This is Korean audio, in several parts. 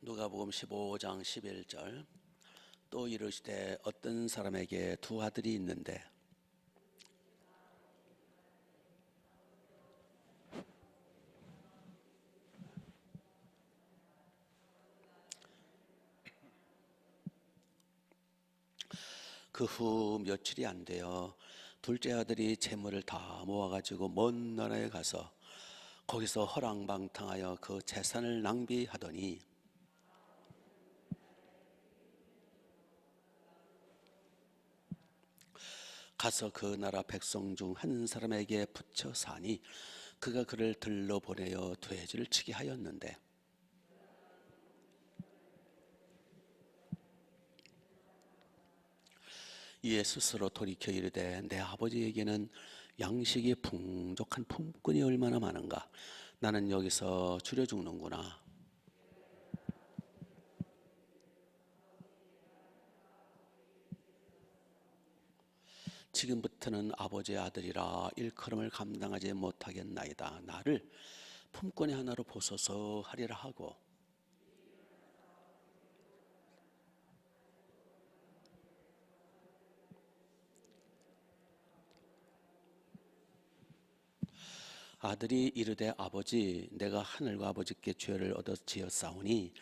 누가복음 15장 11절. 또 이르시되 어떤 사람에게 두 아들이 있는데 그 후 며칠이 안 되어 둘째 아들이 재물을 다 모아가지고 먼 나라에 가서 거기서 허랑방탕하여 그 재산을 낭비하더니 가서 그 나라 백성 중 한 사람에게 붙여 사니 그가 그를 들러 보내어 돼지를 치게 하였는데 이에 스스로 돌이켜 이르되 내 아버지에게는 양식이 풍족한 품꾼이 얼마나 많은가. 나는 여기서 줄여 죽는구나. 지금부터는 아버지의 아들이라 일컬음을 감당하지 못하겠나이다. 나를 품꾼의 하나로 보소서 하리라 하고 아들이 이르되 아버지 내가 하늘과 아버지께 죄를 얻어 지었사오니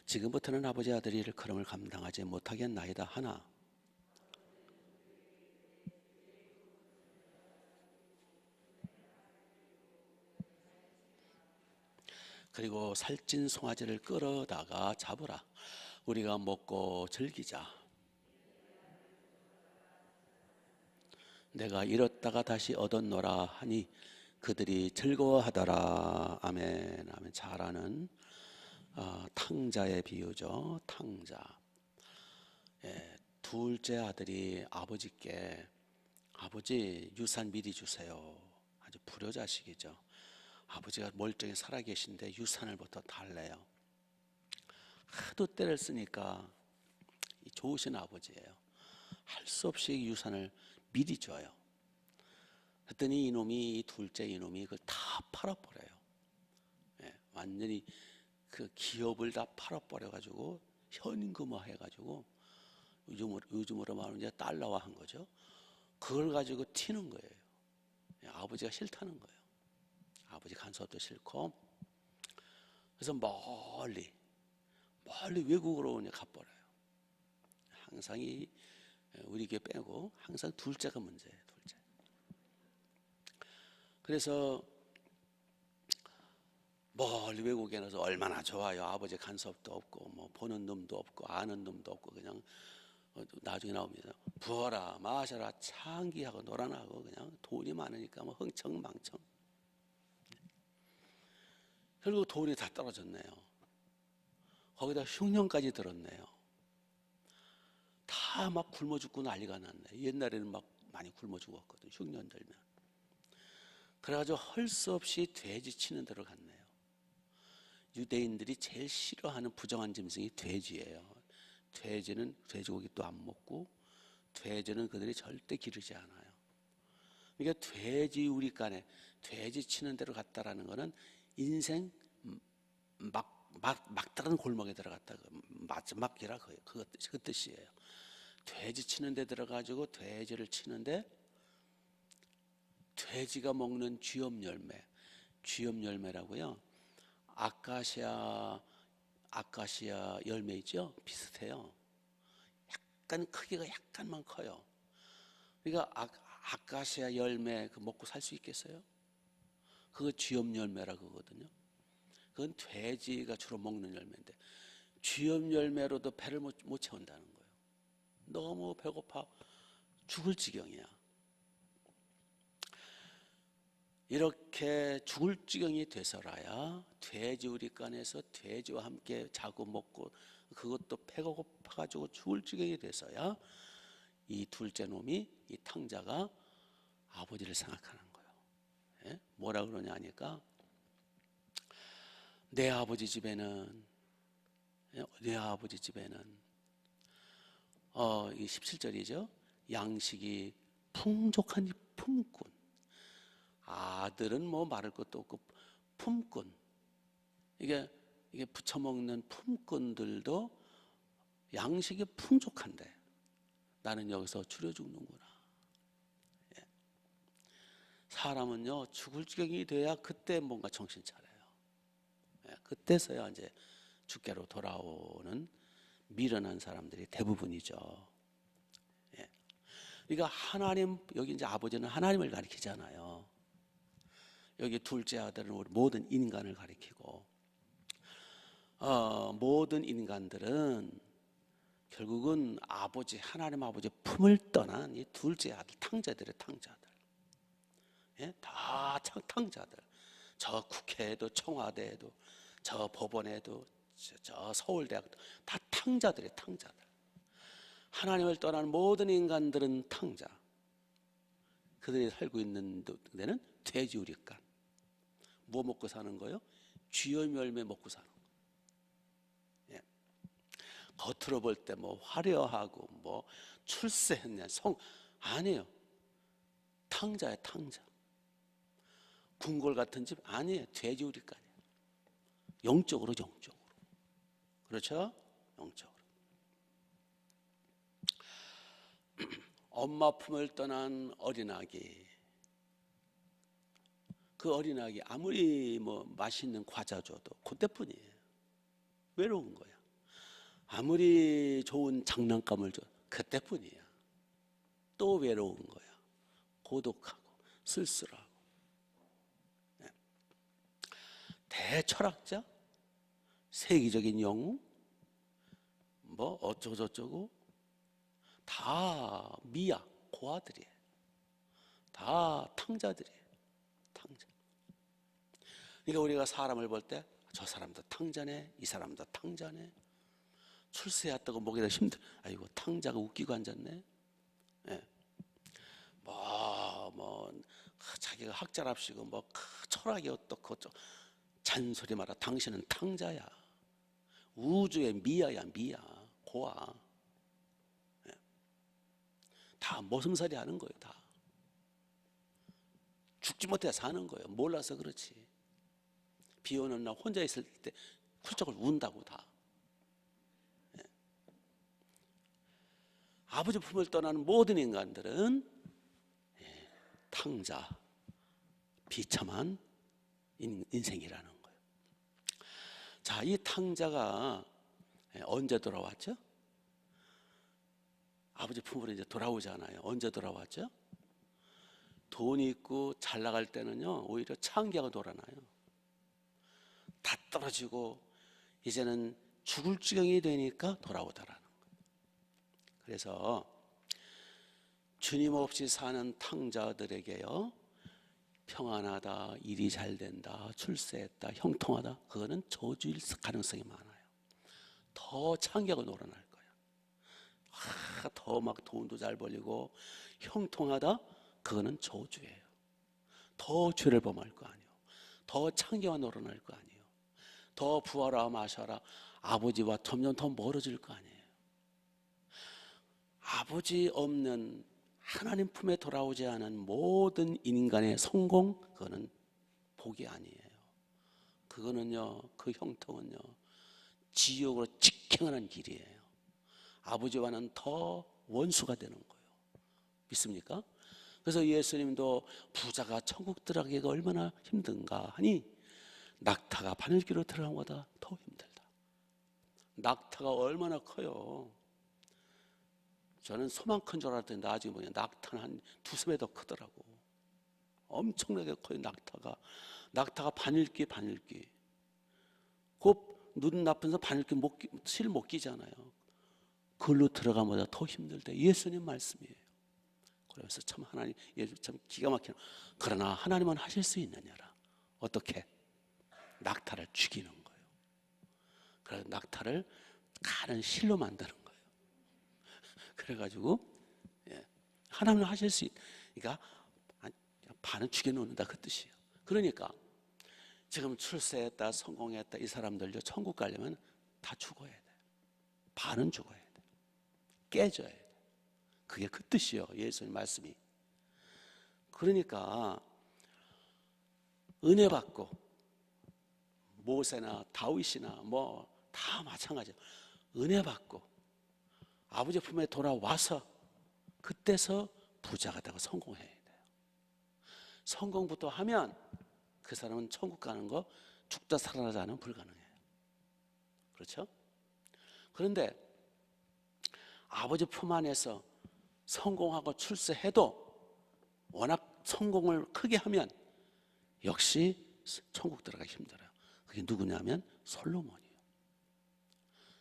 지금부터는 아버지의 아들이 일컬음을 감당하지 못하겠나이다 하나 그리고 살찐 송아지를 끌어다가 잡으라. 우리가 먹고 즐기자. 내가 잃었다가 다시 얻었노라 하니 그들이 즐거워하더라. 아멘. 아멘. 잘 아는 탕자의 비유죠. 탕자. 둘째 아들이 아버지께 아버지 유산 미리 주세요. 아주 불효자식이죠. 아버지가 멀쩡히 살아계신데 유산을부터 달래요. 하도 때를 쓰니까 좋으신 아버지예요. 할 수 없이 유산을 미리 줘요. 그랬더니 이놈이 둘째 이놈이 그걸 다 팔아버려요. 완전히 그 기업을 다 팔아버려가지고 현금화해가지고 요즘으로 말하면 이제 달러화 한 거죠. 그걸 가지고 튀는 거예요. 아버지가 싫다는 거예요. 아버지 간섭도 싫고 그래서 멀리 외국으로 그냥 가버려요. 항상 우리 게 빼고 항상 둘째가 문제예요. 둘째. 그래서 멀리 외국에 나서 얼마나 좋아요. 아버지 간섭도 없고 뭐 보는 놈도 없고 아는 놈도 없고 그냥 나중에 나옵니다. 부어라 마셔라 창기하고 놀아나고 그냥 돈이 많으니까 뭐 흥청망청. 결국 돈이 다 떨어졌네요. 거기다 흉년까지 들었네요. 다 막 굶어 죽고 난리가 났네. 옛날에는 막 많이 굶어 죽었거든. 흉년 들면. 그래가지고 할 수 없이 돼지 치는 데로 갔네요. 유대인들이 제일 싫어하는 부정한 짐승이 돼지예요. 돼지는 돼지고기도 안 먹고 돼지는 그들이 절대 기르지 않아요. 그러니까 돼지 우리간에 돼지 치는 데로 갔다라는 거는 인생 막다른 골목에 들어갔다. 마지막이라 그 뜻이에요. 돼지 치는 데 들어가지고 돼지를 치는데 돼지가 먹는 쥐염 열매라고요. 아카시아 열매 있죠? 비슷해요. 약간 크기가 약간만 커요. 그러니까 아카시아 열매 그 먹고 살 수 있겠어요? 그거 쥐염 열매라 그러거든요. 그건 돼지가 주로 먹는 열매인데 쥐염 열매로도 배를 못 채운다는 거예요. 너무 배고파 죽을 지경이야. 이렇게 죽을 지경이 돼서라야 돼지 우리간에서 돼지와 함께 자고 먹고 그것도 배가 고파가지고 죽을 지경이 돼서야 이 둘째 놈이 이 탕자가 아버지를 생각하는 거예요. 뭐라 그러냐 하니까 내 아버지 집에는 이 17절이죠. 양식이 풍족한 품꾼. 아들은 뭐 말할 것도 없고 품꾼. 이게 이게 부쳐 먹는 품꾼들도 양식이 풍족한데 나는 여기서 줄여 죽는구나. 예. 사람은요 죽을 지경이 돼야 그때 뭔가 정신 차려요. 예. 그때서야 이제 주께로 돌아오는 미련한 사람들이 대부분이죠. 예. 그러니까 하나님, 여기 이제 아버지는 하나님을 가리키잖아요. 여기 둘째 아들은 우리 모든 인간을 가리키고, 모든 인간들은 결국은 아버지, 하나님 아버지 품을 떠난 이 둘째 아들, 탕자들의 탕자들. 예? 다 탕자들. 저 국회에도, 청와대에도, 저 법원에도, 저 서울대학도 다 탕자들의 탕자들. 하나님을 떠난 모든 인간들은 탕자. 그들이 살고 있는 데는 돼지우리간. 뭐 먹고 사는 거요? 쥐어 열매 먹고 사는 거. 예. 겉으로 볼 때 뭐 화려하고 뭐 출세했냐, 아니에요. 탕자야, 탕자. 궁궐 같은 집 아니에요. 돼지우리간이에요. 영적으로. 그렇죠? 영적으로. 엄마 품을 떠난 어린아기. 그 어린아기 아무리 뭐 맛있는 과자 줘도 그때뿐이에요. 외로운 거야. 아무리 좋은 장난감을 줘도 그때뿐이야. 또 외로운 거야. 고독하고 쓸쓸하고. 네. 대철학자, 세계적인 영웅, 뭐 어쩌고저쩌고 다 미야, 고아들이에요. 다 탕자들이에요. 탕자. 그러니까 우리가 사람을 볼 때 저 사람도 탕자네, 이 사람도 탕자네. 출세했다고 목에다 힘들. 아이고 탕자가 웃기고 앉았네. 예. 자기가 학자랍시고 뭐 철학이 어떻고 잔소리 마라. 당신은 탕자야. 우주의 미야야, 미야, 고아. 예. 다 모슴살이 하는 거예요. 다 죽지 못해 사는 거예요. 몰라서 그렇지. 비 오는 날 혼자 있을 때 훌쩍을 운다고 다. 예. 아버지 품을 떠나는 모든 인간들은 탕자, 비참한 인생이라는 거예요. 자, 이 탕자가 언제 돌아왔죠? 아버지 품으로 이제 돌아오잖아요. 언제 돌아왔죠? 돈이 있고 잘 나갈 때는요, 오히려 창기가 돌아나요. 다 떨어지고 이제는 죽을 지경이 되니까 돌아오더라는 거예요. 그래서 주님 없이 사는 탕자들에게요, 평안하다, 일이 잘 된다, 출세했다, 형통하다, 그거는 저주일 가능성이 많아요. 더 창기가 놀아날 거예요. 더 막 돈도 잘 벌리고 형통하다, 그거는 저주예요. 더 죄를 범할 거 아니에요. 더 창기가 놀아날 거 아니에요. 더 부하라 마셔라, 아버지와 점점 더 멀어질 거 아니에요. 아버지 없는 하나님 품에 돌아오지 않은 모든 인간의 성공, 그거는 복이 아니에요. 그거는요, 그 형통은요, 지옥으로 직행하는 길이에요. 아버지와는 더 원수가 되는 거예요. 믿습니까? 그래서 예수님도 부자가 천국 들어가기가 얼마나 힘든가 하니 낙타가 바늘귀로 들어간 것보다 더 힘들다. 낙타가 얼마나 커요. 저는 소만 큰 줄 알았더니 나중에 보니 낙타는 한 두세 배 더 크더라고. 엄청나게 커요. 낙타가 바늘귀. 그 눈 나쁜 사람 바늘귀 실 못 끼잖아요. 그걸로 들어가면 더 힘들대. 예수님 말씀이에요. 그래서 참 하나님, 예수 참 기가 막히는. 그러나 하나님은 하실 수 있느냐라. 어떻게? 낙타를 죽이는 거예요. 그래서 낙타를 가는 실로 만드는 거예요. 그래가지고 하나님은 하실 수 그러니까 반은 죽여놓는다 그 뜻이에요. 그러니까 지금 출세했다, 성공했다 이 사람들요, 천국 가려면 다 죽어야 돼. 반은 죽어야 돼. 깨져야 돼. 그게 그 뜻이에요. 예수님 말씀이. 그러니까 은혜 받고 모세나 다윗이나 뭐 다 마찬가지예요. 은혜 받고 아버지 품에 돌아와서 그때서 부자가 되고 성공해야 돼요. 성공부터 하면 그 사람은 천국 가는 거 죽다 살아나지 않으면 불가능해요. 그렇죠? 그런데 아버지 품 안에서 성공하고 출세해도 워낙 성공을 크게 하면 역시 천국 들어가기 힘들어요. 그게 누구냐면 솔로몬이에요.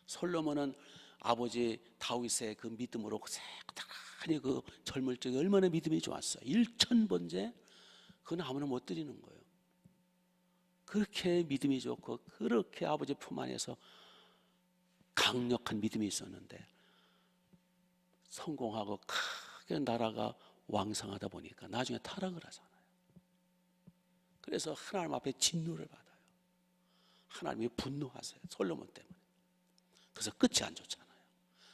솔로몬은 아버지 다윗의 그 믿음으로 새까니 그 젊을 적에 얼마나 믿음이 좋았어요. 1000번째 그건 아무나 못 드리는 거예요. 그렇게 믿음이 좋고 그렇게 아버지 품 안에서 강력한 믿음이 있었는데 성공하고 크게 나라가 왕성하다 보니까 나중에 타락을 하잖아요. 그래서 하나님 앞에 진노를 받아요. 하나님이 분노하세요. 솔로몬 때문에. 그래서 끝이 안 좋잖아요.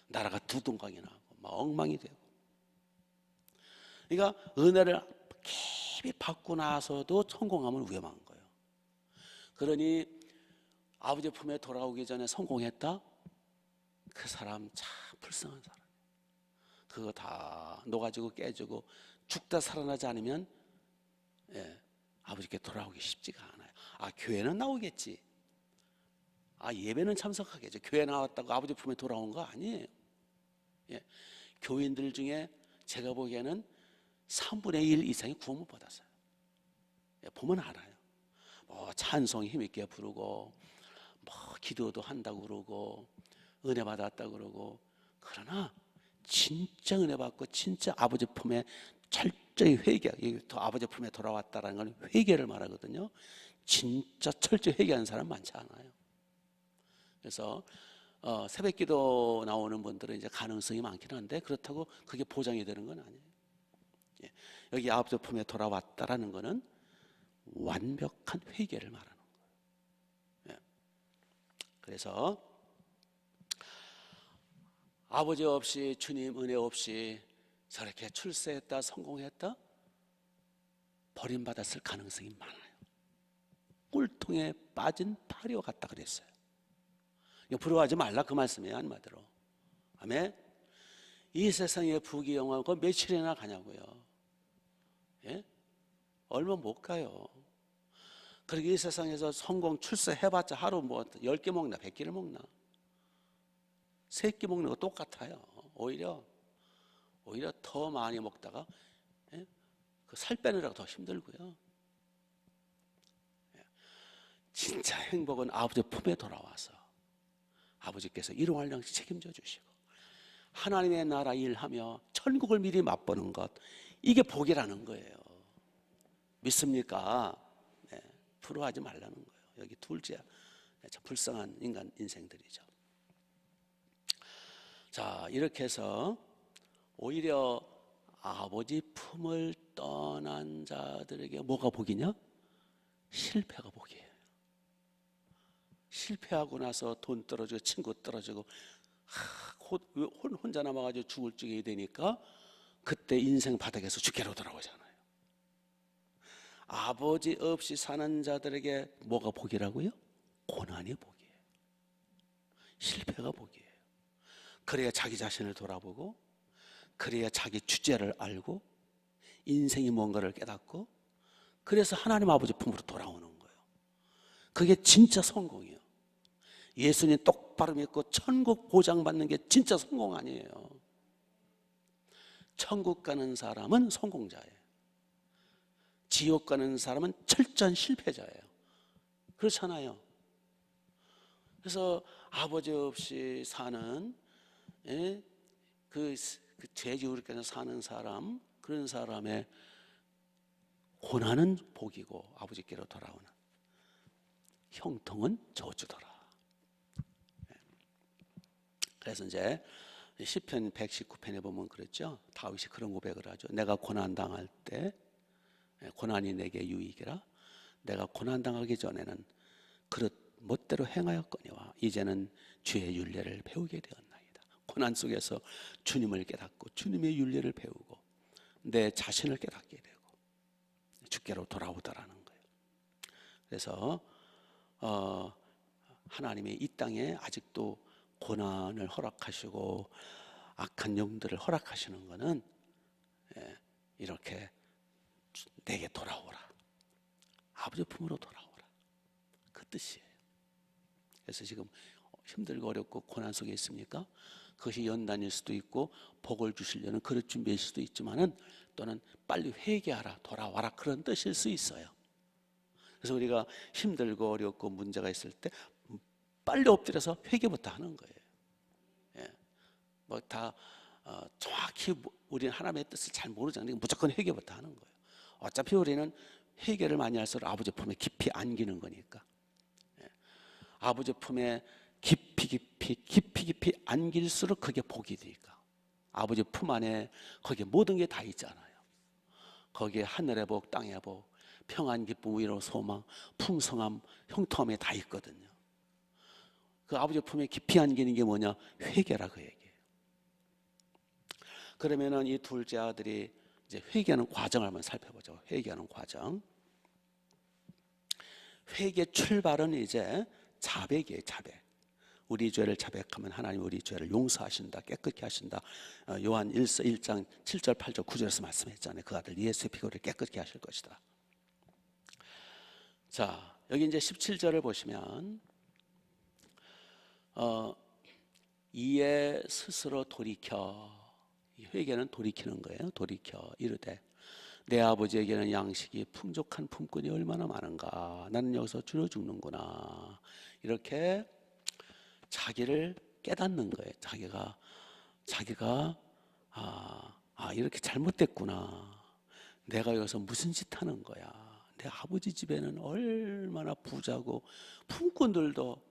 나라가 두동강이 나고 막 엉망이 되고. 그러니까 은혜를 깊이 받고 나서도 성공하면 위험한 거예요. 그러니 아버지 품에 돌아오기 전에 성공했다? 그 사람 참 불쌍한 사람. 그거 다 녹아지고 깨지고 죽다 살아나지 않으면 아버지께 돌아오기 쉽지가 않아요. 교회는 나오겠지. 예배는 참석하겠죠. 교회 나왔다고 아버지 품에 돌아온 거 아니에요. 교인들 중에 제가 보기에는 3분의 1 이상이 구원 못 받았어요. 보면 알아요. 찬송 힘있게 부르고 기도도 한다고 그러고 은혜 받았다고 그러고, 그러나 진짜 은혜 받고 진짜 아버지 품에 철저히 회개, 아버지 품에 돌아왔다라는 건 회개를 말하거든요. 진짜 철저히 회개하는 사람 많지 않아요. 그래서 새벽기도 나오는 분들은 이제 가능성이 많긴 한데 그렇다고 그게 보장이 되는 건 아니에요. 여기 아버지 품에 돌아왔다라는 것은 완벽한 회개를 말하는 거예요. 그래서 아버지 없이, 주님 은혜 없이 저렇게 출세했다 성공했다 버림받았을 가능성이 많아요. 꿀통에 빠진 파리와 같다 그랬어요. 부러워하지 말라 그 말씀이에요. 한마디로. 아멘. 이 세상의 부귀영화 그 며칠이나 가냐고요. 얼마 못 가요. 그러게 이 세상에서 성공 출세해봤자 하루 10개 먹나 100개를 먹나 3끼 먹는 거 똑같아요. 오히려 더 많이 먹다가 그 살 빼느라고 더 힘들고요. 진짜 행복은 아버지 품에 돌아와서 아버지께서 일용할 양식 책임져 주시고 하나님의 나라 일하며 천국을 미리 맛보는 것, 이게 복이라는 거예요. 믿습니까? 부러워하지 말라는 거예요. 여기 둘째 불쌍한 인간 인생들이죠. 자, 이렇게 해서 오히려 아버지 품을 떠난 자들에게 뭐가 복이냐? 실패가 복이에요. 실패하고 나서 돈 떨어지고 친구 떨어지고 혼자 남아가지고 죽을 적이 되니까 그때 인생 바닥에서 주께로 돌아오잖아요. 아버지 없이 사는 자들에게 뭐가 복이라고요? 고난이 복이에요. 실패가 복이에요. 그래야 자기 자신을 돌아보고, 그래야 자기 주제를 알고 인생이 뭔가를 깨닫고, 그래서 하나님 아버지 품으로 돌아오는 거예요. 그게 진짜 성공이에요. 예수님 똑바로 믿고 천국 보장받는 게 진짜 성공 아니에요. 천국 가는 사람은 성공자예요. 지옥 가는 사람은 철저한 실패자예요. 그렇잖아요. 그래서 아버지 없이 사는 그 죄지우리께서 사는 사람, 그런 사람의 고난은 복이고 아버지께로 돌아오는 형통은 저주더라. 그래서 이제 시편 119편에 보면 그랬죠. 다윗이 그런 고백을 하죠. 내가 고난 당할 때 고난이 내게 유익이라. 내가 고난 당하기 전에는 그릇 멋대로 행하였거니와 이제는 주의 윤례를 배우게 되었나이다. 고난 속에서 주님을 깨닫고 주님의 윤례를 배우고 내 자신을 깨닫게 되고 주께로 돌아오더라는 거예요. 그래서 하나님이 이 땅에 아직도 고난을 허락하시고 악한 영들을 허락하시는 것은 이렇게 내게 돌아오라, 아버지 품으로 돌아오라, 그 뜻이에요. 그래서 지금 힘들고 어렵고 고난 속에 있습니까? 그것이 연단일 수도 있고 복을 주시려는 그릇 준비일 수도 있지만은, 또는 빨리 회개하라, 돌아와라, 그런 뜻일 수 있어요. 그래서 우리가 힘들고 어렵고 문제가 있을 때 빨리 엎드려서 회개부터 하는 거예요. 뭐 다 정확히 우리는 하나님의 뜻을 잘 모르잖아요. 무조건 회개부터 하는 거예요. 어차피 우리는 회개를 많이 할수록 아버지 품에 깊이 안기는 거니까. 아버지 품에 깊이 안길수록 그게 복이 되니까. 아버지 품 안에 거기에 모든 게 다 있잖아요. 거기에 하늘의 복, 땅의 복, 평안, 기쁨, 위로, 소망, 풍성함, 형통함이 다 있거든요. 그 아버지 품에 깊이 안기는 게 뭐냐? 회개라, 그 얘기예요. 그러면은 이 둘째 아들이 이제 회개하는 과정을 한번 살펴보죠. 회개하는 과정. 회개 출발은 이제 자백이에요, 자백. 우리 죄를 자백하면 하나님 우리 죄를 용서하신다, 깨끗게 하신다. 요한 1장 7절, 8절, 9절에서 말씀했잖아요. 그 아들 예수의 피로 깨끗게 하실 것이다. 자, 여기 이제 17절을 보시면 이에 스스로 돌이켜, 회개는 돌이키는 거예요. 돌이켜 이르되 내 아버지에게는 양식이 풍족한 품꾼이 얼마나 많은가, 나는 여기서 줄여 죽는구나. 이렇게 자기를 깨닫는 거예요. 자기가 이렇게 잘못됐구나. 내가 여기서 무슨 짓 하는 거야. 내 아버지 집에는 얼마나 부자고 품꾼들도,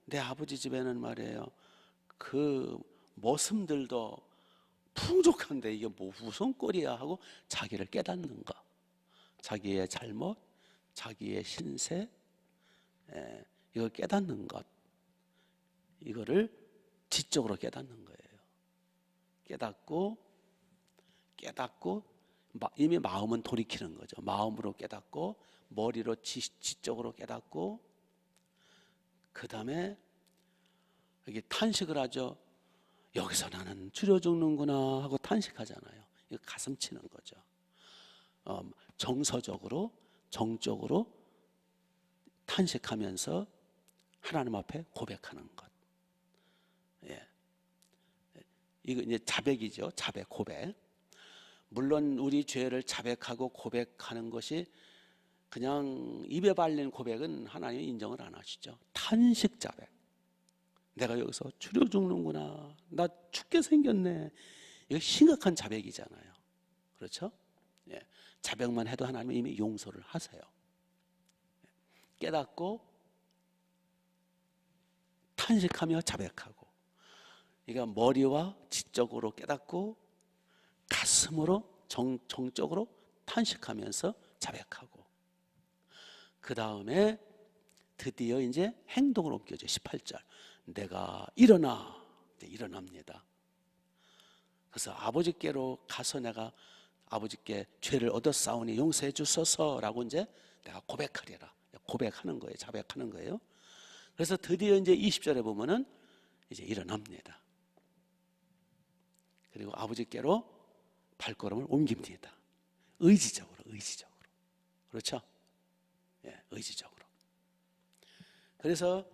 내 아버지 집에는 말이에요, 그 머슴들도 풍족한데 이게 뭐 무슨 꼴이야 하고 자기를 깨닫는 것, 자기의 잘못, 자기의 신세, 이걸 깨닫는 것, 이거를 지적으로 깨닫는 거예요. 깨닫고 이미 마음은 돌이키는 거죠. 마음으로 깨닫고 머리로 지적으로 깨닫고, 그 다음에 여기 탄식을 하죠. 여기서 나는 줄여 죽는구나 하고 탄식하잖아요. 이거 가슴 치는 거죠. 정서적으로, 정적으로 탄식하면서 하나님 앞에 고백하는 것. 이거 이제 자백이죠. 자백, 고백. 물론 우리 죄를 자백하고 고백하는 것이 그냥 입에 발린 고백은 하나님이 인정을 안 하시죠. 탄식 자백. 내가 여기서 줄여 죽는구나, 나 죽게 생겼네. 이거 심각한 자백이잖아요. 그렇죠? 자백만 해도 하나님이 이미 용서를 하세요. 깨닫고 탄식하며 자백하고, 그러니까 머리와 지적으로 깨닫고 가슴으로 정적으로 탄식하면서 자백하고, 그 다음에 드디어 이제 행동으로 옮겨져. 18절 내가 일어납니다. 그래서 아버지께로 가서 내가 아버지께 죄를 얻었사오니 용서해 주소서라고 이제 내가 고백하리라. 고백하는 거예요. 자백하는 거예요. 그래서 드디어 이제 20절에 보면은 이제 일어납니다. 그리고 아버지께로 발걸음을 옮깁니다. 의지적으로. 그렇죠? 의지적으로. 그래서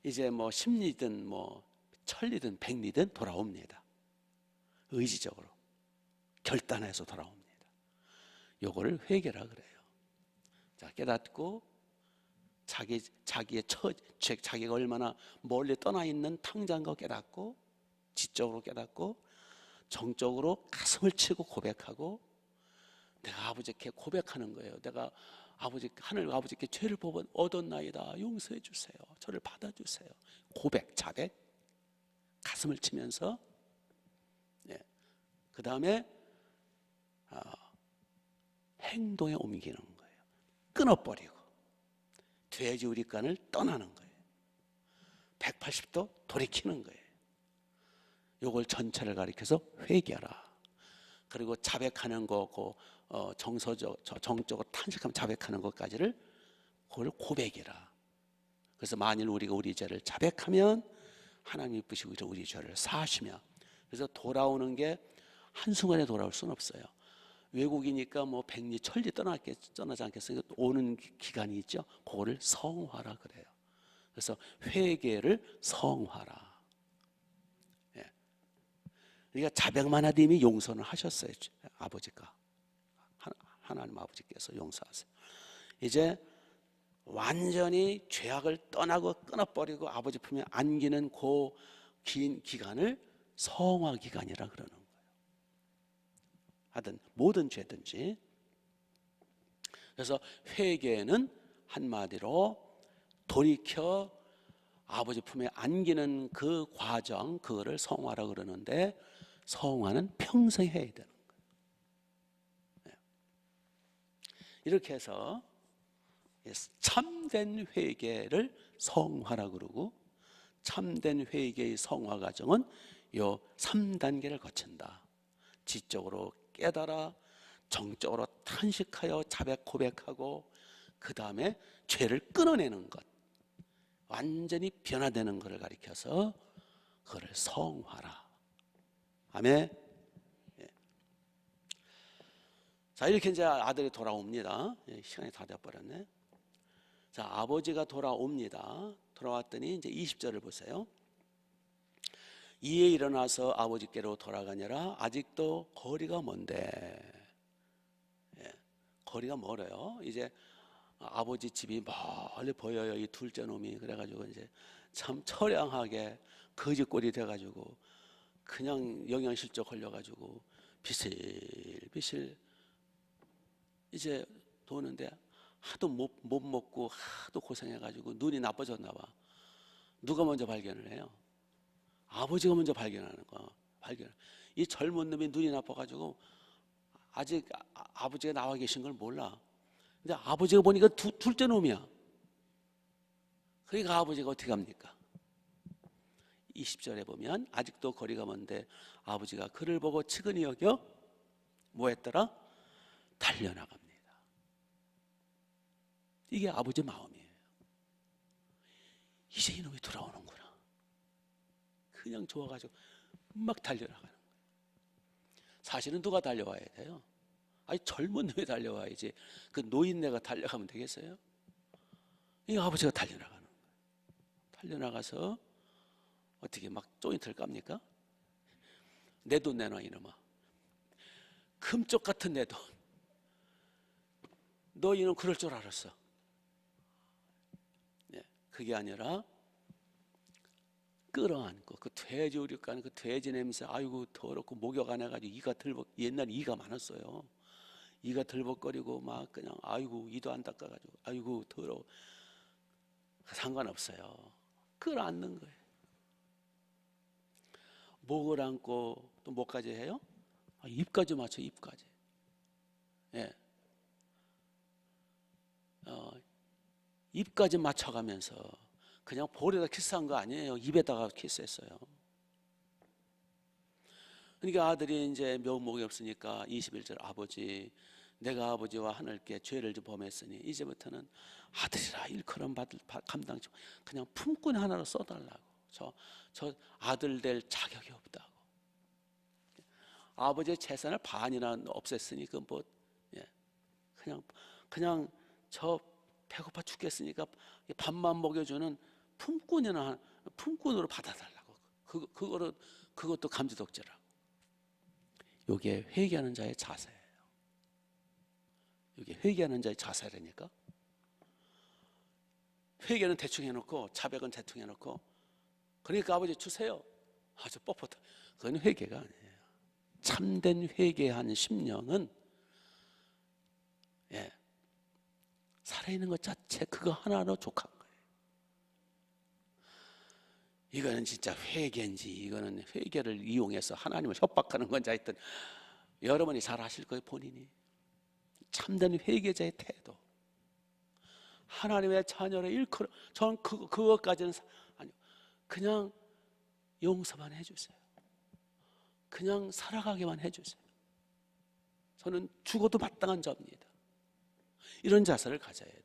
이제 뭐 심리든 뭐 천리든 백리든 돌아옵니다. 의지적으로 결단해서 돌아옵니다. 요거를 회개라 그래요. 자, 깨닫고 자기의 자기가 얼마나 멀리 떠나 있는 탕자인가 깨닫고, 지적으로 깨닫고 정적으로 가슴을 치고 고백하고, 내가 아버지께 고백하는 거예요. 내가 하늘 아버지께 죄를 얻었나이다. 용서해 주세요. 저를 받아주세요. 고백, 자백, 가슴을 치면서, 그 다음에 행동에 옮기는 거예요. 끊어버리고 돼지 우리간을 떠나는 거예요. 180도 돌이키는 거예요. 요걸 전체를 가리켜서 회개하라. 그리고 자백하는 거고, 정적으로 탄식하면 자백하는 것까지를 그걸 고백이라. 그래서 만일 우리가 우리 죄를 자백하면 하나님 이쁘시고 우리 죄를 사하시며, 그래서 돌아오는 게 한순간에 돌아올 수는 없어요. 외국이니까 뭐 백리 천리 떠나지 않겠어요. 오는 기간이 있죠. 그거를 성화라 그래요. 그래서 회개를 성화라. 예. 그러니까 자백만 하되 이미 용서는 하셨어요. 아버지가, 하나님 아버지께서 용서하세요. 이제 완전히 죄악을 떠나고 끊어버리고 아버지 품에 안기는 그 긴 기간을 성화 기간이라 그러는 거예요. 하든 모든 죄든지. 그래서 회개는 한마디로 돌이켜 아버지 품에 안기는 그 과정, 그거를 성화라 그러는데, 성화는 평생 해야 되는 거예요. 이렇게 해서 참된 회개를 성화라 그러고, 참된 회개의 성화 과정은 요 3단계를 거친다. 지적으로 깨달아, 정적으로 탄식하여 자백 고백하고, 그 다음에 죄를 끊어내는 것, 완전히 변화되는 것을 가리켜서 그거를 성화라. 아멘. 예. 자, 이렇게 이제 아들이 돌아옵니다. 시간이 다 돼버렸네. 자, 아버지가 돌아옵니다. 돌아왔더니 이제 20절을 보세요. 이에 일어나서 아버지께로 돌아가니라. 아직도 거리가 먼데. 예, 거리가 멀어요. 이제 아버지 집이 멀리 보여요. 이 둘째 놈이. 그래가지고 이제 참 처량하게 거지꼴이 돼가지고 그냥 영양실조 걸려가지고 비실비실 이제 도는데, 하도 못 먹고 하도 고생해가지고 눈이 나빠졌나 봐. 누가 먼저 발견을 해요? 아버지가 먼저 발견하는 거. 이 젊은 놈이 눈이 나빠가지고 아직 아버지가 나와 계신 걸 몰라. 근데 아버지가 보니까 둘째 놈이야. 그러니까 아버지가 어떻게 합니까? 20절에 보면 아직도 거리가 먼데 아버지가 그를 보고 측은히 여겨 뭐 했더라? 달려나갑니다. 이게 아버지 마음이에요. 이제 이놈이 돌아오는구나. 그냥 좋아가지고 막 달려나가는 거예요. 사실은 누가 달려와야 돼요? 아니, 젊은 놈이 달려와야지. 그 노인네가 달려가면 되겠어요? 이 아버지가 달려나가는 거예요. 달려나가서 어떻게 막 조인트를 깝니까? 내 돈 내놔 이놈아. 금쪽 같은 내 돈. 너 이놈 그럴 줄 알았어. 그게 아니라 끌어안고 그 돼지 우육간 그 돼지 냄새, 아이고 더럽고 목욕 안 해가지고 이가 들벅, 옛날에 이가 많았어요. 이가 들벅거리고 막 그냥 아이고 이도 안 닦아가지고 아이고 더러워. 상관없어요. 끌어안는 거예요. 목을 안고 또 목까지 해요? 입까지 맞춰, 입까지. 예. 입까지 맞춰가면서 그냥 볼에다 키스한 거 아니에요. 입에다가 키스했어요. 그러니까 아들이 이제 묘목이 없으니까 21절 아버지, 내가 아버지와 하늘께 죄를 좀 범했으니 이제부터는 아들이라 일컬음 받을 감당치 그냥 품꾼 하나로 써달라고. 저 아들 될 자격이 없다고. 아버지의 재산을 반이나 없앴으니 그 뭐 그냥 저 배고파 죽겠으니까 밥만 먹여주는 품꾼으로 받아달라고. 그것도 감지독재라고. 이게 회개하는 자의 자세예요. 이게 회개하는 자의 자세라니까. 회개는 대충 해놓고 자백은 대충 해놓고, 그러니까 아버지 주세요. 아주 뻣뻣해. 그건 회개가 아니에요. 참된 회개한 심령은 살아있는 것 자체 그거 하나로 족한 거예요. 이거는 진짜 회개인지 이거는 회개를 이용해서 하나님을 협박하는 건지 하여튼 여러분이 잘 아실 거예요. 본인이 참된 회개자의 태도, 하나님의 자녀를 일컬어. 저는 그것까지는 아니요. 그냥 용서만 해주세요. 그냥 살아가게만 해주세요. 저는 죽어도 마땅한 자입니다. 이런 자세를 가져야 돼요.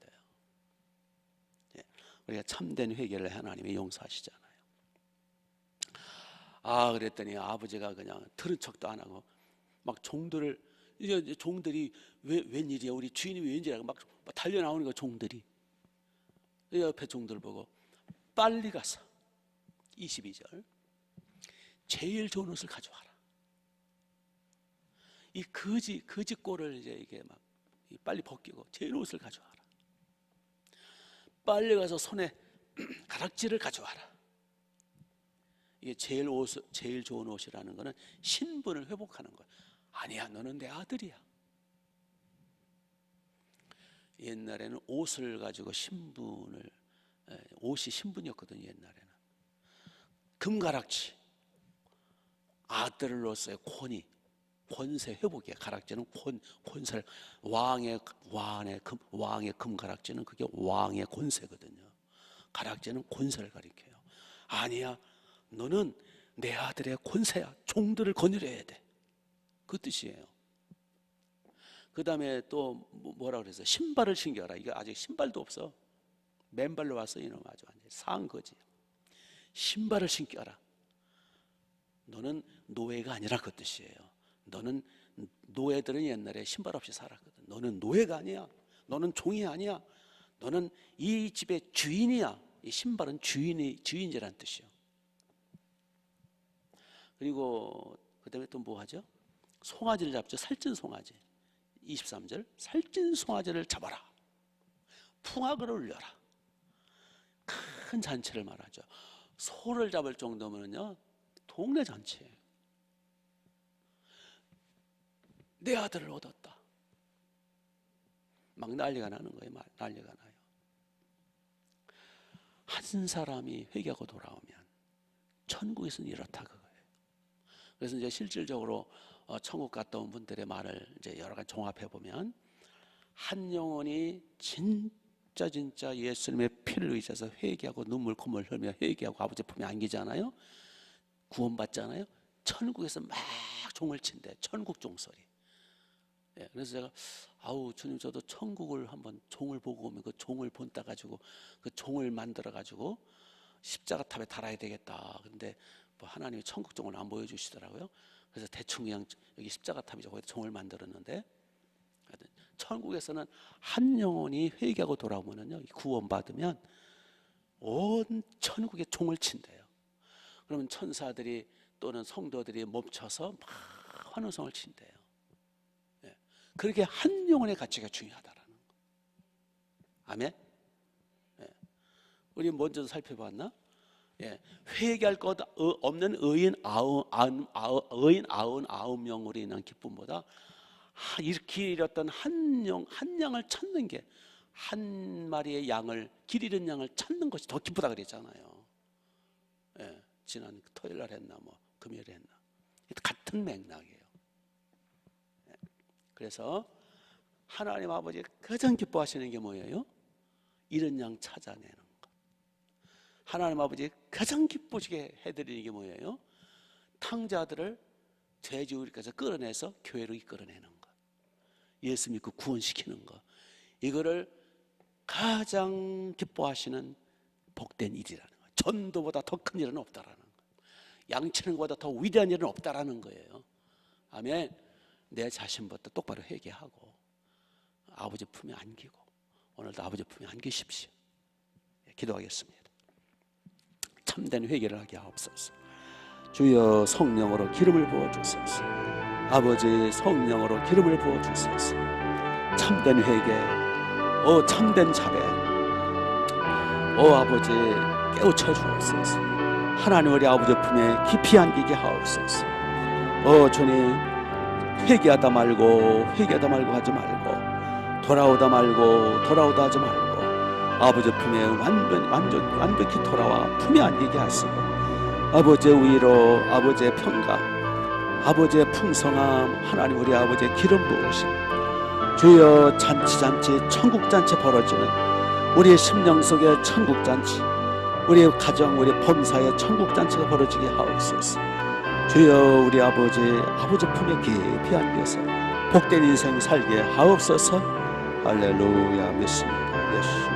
우리가 참된 회개를 하나님이 용서하시잖아요. 그랬더니 아버지가 그냥 들은 척도 안 하고 막 종들을, 이제 종들이 웬일이야, 우리 주인이 웬일이야 막 달려 나오는 거, 종들이. 옆에 종들 보고 빨리 가서 22절 제일 좋은 옷을 가져와라. 이 거지 꼴을 이제 이게 막 빨리 벗기고 제일 옷을 가져와라. 빨리 가서 손에 가락지를 가져와라. 이게 제일 좋은 옷이라는 거는 신분을 회복하는 거야. 아니야, 너는 내 아들이야. 옛날에는 옷을 가지고 옷이 신분이었거든요. 옛날에는 금가락지, 아들로서의 권세 회복이에요. 가락지는 권세를, 왕의 금가락지는 그게 왕의 권세거든요. 가락지는 권세를 가리켜요. 아니야, 너는 내 아들의 권세야. 종들을 거느려야 돼. 그 뜻이에요. 그 다음에 또 뭐라 그랬어요? 신발을 신겨라. 이거 아직 신발도 없어. 맨발로 와서 이놈 아주 완전히 상거지. 신발을 신겨라. 너는 노예가 아니라 그 뜻이에요. 너는, 노예들은 옛날에 신발 없이 살았거든. 너는 노예가 아니야. 너는 종이 아니야. 너는 이 집의 주인이야. 이 신발은 주인이란 뜻이요. 그리고 그 다음에 또 뭐 하죠? 송아지를 잡죠. 살찐 송아지. 23절 살찐 송아지를 잡아라. 풍악을 울려라. 큰 잔치를 말하죠. 소를 잡을 정도면요 동네 잔치예요. 내 아들을 얻었다. 막 난리가 나는 거예요. 난리가 나요. 한 사람이 회개하고 돌아오면 천국에서는 이렇다 그거예요. 그래서 이제 실질적으로 천국 갔다 온 분들의 말을 이제 여러 가지 종합해 보면, 한 영혼이 진짜 예수님의 피를 의지해서 회개하고 눈물 콧물 흘며 회개하고 아버지 품에 안기잖아요. 구원받잖아요. 천국에서 막 종을 친대. 천국 종소리. 예, 그래서 제가 주님, 저도 천국을 한번 종을 보고 오면 그 종을 본따 가지고 그 종을 만들어 가지고 십자가 탑에 달아야 되겠다. 근데 뭐 하나님이 천국 종을 안 보여주시더라고요. 그래서 대충 그냥 여기 십자가 탑이죠. 거기다 종을 만들었는데, 천국에서는 한 영혼이 회개하고 돌아오면요, 구원받으면 온 천국에 종을 친대요. 그러면 천사들이 또는 성도들이 멈춰서 막 환호성을 친대요. 예. 그렇게 한 영혼의 가치가 중요하다라는 거. 아멘. 예. 우리 먼저 살펴봤나? 예. 회개할 것 없는 의인 99명으로 인한 기쁨보다 이렇게 잃었던 한 양을 찾는 게, 한 마리의 양을, 길 잃은 양을 찾는 것이 더 기쁘다 그랬잖아요. 예. 지난 토요일 날 했나 뭐 금요일에 했나, 같은 맥락이에요. 예. 그래서 하나님 아버지 가장 기뻐하시는 게 뭐예요? 잃은 양 찾아내는 것. 하나님 아버지 가장 기쁘시게 해드리는 게 뭐예요? 탕자들을 돼지우리까지 끌어내서 교회로 이끌어내는 것. 예수 믿고 구원시키는 것. 이거를 가장 기뻐하시는 복된 일이라는 거예요. 전도보다 더 큰 일은 없다라는 거예요. 양치는 것보다 더 위대한 일은 없다라는 거예요. 아멘. 내 자신부터 똑바로 회개하고 아버지 품에 안기고, 오늘도 아버지 품에 안기십시오. 기도하겠습니다. 참된 회개를 하게 하옵소서. 주여, 성령으로 기름을 부어주소서. 아버지, 성령으로 기름을 부어주소서. 참된 회개, 참된 자백, 아버지 깨우쳐 주옵소서. 하나님, 우리 아버지 품에 깊이 안기게 하옵소서. 주님, 회개하다 말고 하지 말고, 돌아오다 하지 말고, 아버지 품에 완벽히 돌아와 품에 안기게 하시고, 아버지의 위로, 아버지의 평강, 아버지의 풍성함, 하나님 우리 아버지의 기름 부으심, 주여, 잔치 천국잔치 벌어지는 우리의 심령 속에 천국잔치, 우리의 가정, 우리 범사에 천국잔치가 벌어지게 하옵소서. 주여, 우리 아버지 품에 깊이 안겨서 복된 인생 살게 하옵소서. 할렐루야. 믿습니다. 예수.